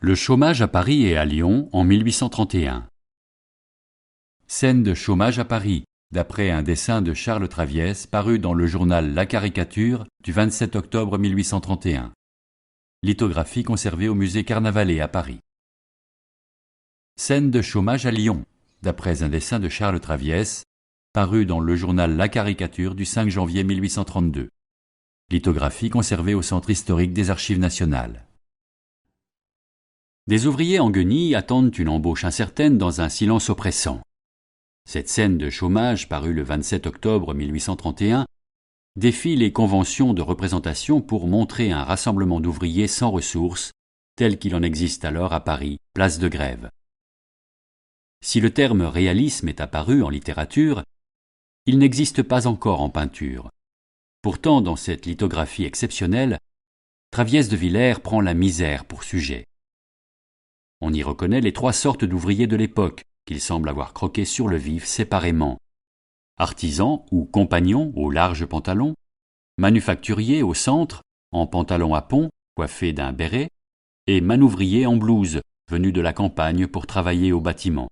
Le chômage à Paris et à Lyon en 1831. Scène de chômage à Paris, d'après un dessin de Charles Traviès paru dans le journal La Caricature du 27 octobre 1831. Lithographie conservée au musée Carnavalet à Paris. Scène de chômage à Lyon, d'après un dessin de Charles Traviès paru dans le journal La Caricature du 5 janvier 1832. Lithographie conservée au Centre historique des Archives nationales. Des ouvriers en guenilles attendent une embauche incertaine dans un silence oppressant. Cette scène de chômage, parue le 27 octobre 1831, défie les conventions de représentation pour montrer un rassemblement d'ouvriers sans ressources, tel qu'il en existe alors à Paris, place de Grève. Si le terme réalisme est apparu en littérature, il n'existe pas encore en peinture. Pourtant, dans cette lithographie exceptionnelle, Traviès de Villers prend la misère pour sujet. On y reconnaît les trois sortes d'ouvriers de l'époque, qu'il semble avoir croqués sur le vif séparément. Artisans ou compagnons aux larges pantalons, manufacturiers au centre, en pantalon à pont, coiffés d'un béret, et manouvriers en blouse, venus de la campagne pour travailler au bâtiment.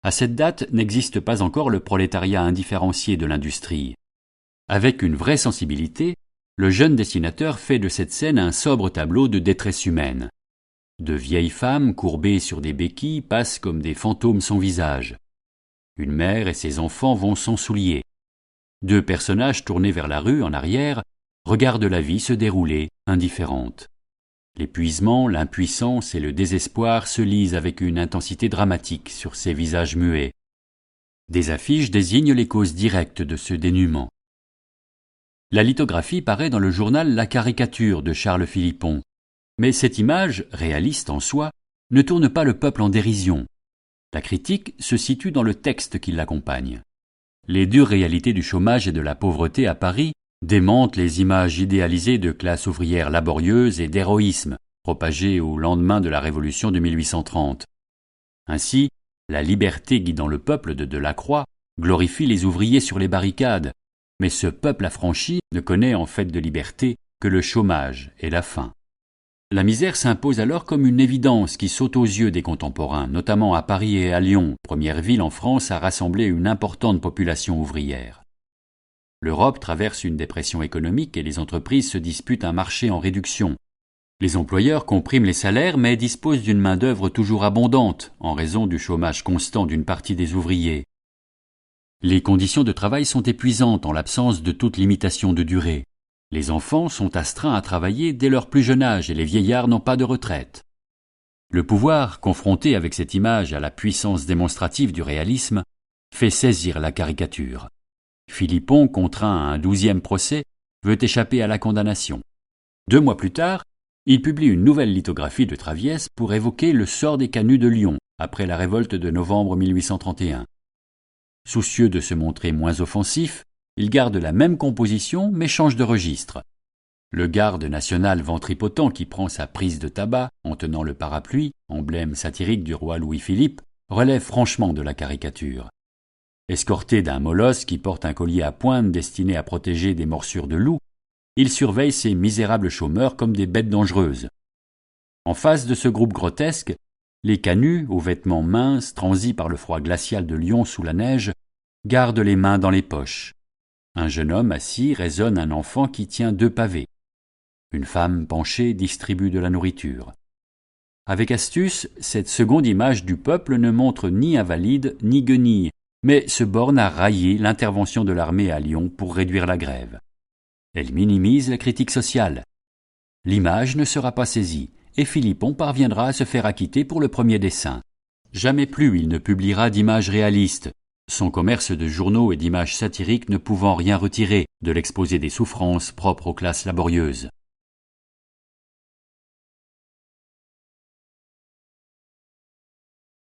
À cette date n'existe pas encore le prolétariat indifférencié de l'industrie. Avec une vraie sensibilité, le jeune dessinateur fait de cette scène un sobre tableau de détresse humaine. De vieilles femmes courbées sur des béquilles passent comme des fantômes son visage. Une mère et ses enfants vont sans souliers. Deux personnages tournés vers la rue en arrière regardent la vie se dérouler, indifférente. L'épuisement, l'impuissance et le désespoir se lisent avec une intensité dramatique sur ces visages muets. Des affiches désignent les causes directes de ce dénuement. La lithographie paraît dans le journal La Caricature de Charles Philippon. Mais cette image, réaliste en soi, ne tourne pas le peuple en dérision. La critique se situe dans le texte qui l'accompagne. Les dures réalités du chômage et de la pauvreté à Paris démentent les images idéalisées de classes ouvrières laborieuses et d'héroïsme, propagées au lendemain de la Révolution de 1830. Ainsi, la liberté guidant le peuple de Delacroix glorifie les ouvriers sur les barricades, mais ce peuple affranchi ne connaît en fait de liberté que le chômage et la faim. La misère s'impose alors comme une évidence qui saute aux yeux des contemporains, notamment à Paris et à Lyon, première ville en France à rassembler une importante population ouvrière. L'Europe traverse une dépression économique et les entreprises se disputent un marché en réduction. Les employeurs compriment les salaires mais disposent d'une main-d'œuvre toujours abondante en raison du chômage constant d'une partie des ouvriers. Les conditions de travail sont épuisantes en l'absence de toute limitation de durée. Les enfants sont astreints à travailler dès leur plus jeune âge et les vieillards n'ont pas de retraite. Le pouvoir, confronté avec cette image à la puissance démonstrative du réalisme, fait saisir la caricature. Philippon, contraint à un 12e procès, veut échapper à la condamnation. 2 mois plus tard, il publie une nouvelle lithographie de Traviès pour évoquer le sort des canuts de Lyon après la révolte de novembre 1831. Soucieux de se montrer moins offensif, il garde la même composition mais change de registre. Le garde national ventripotent qui prend sa prise de tabac en tenant le parapluie, emblème satirique du roi Louis-Philippe, relève franchement de la caricature. Escorté d'un molosse qui porte un collier à pointe destiné à protéger des morsures de loup, il surveille ces misérables chômeurs comme des bêtes dangereuses. En face de ce groupe grotesque, les canuts, aux vêtements minces, transis par le froid glacial de Lyon sous la neige, gardent les mains dans les poches. Un jeune homme assis raisonne un enfant qui tient 2 pavés. Une femme penchée distribue de la nourriture. Avec astuce, cette seconde image du peuple ne montre ni invalide ni guenille, mais se borne à railler l'intervention de l'armée à Lyon pour réduire la grève. Elle minimise la critique sociale. L'image ne sera pas saisie, et Philippon parviendra à se faire acquitter pour le premier dessin. Jamais plus il ne publiera d'images réalistes, son commerce de journaux et d'images satiriques ne pouvant rien retirer de l'exposé des souffrances propres aux classes laborieuses.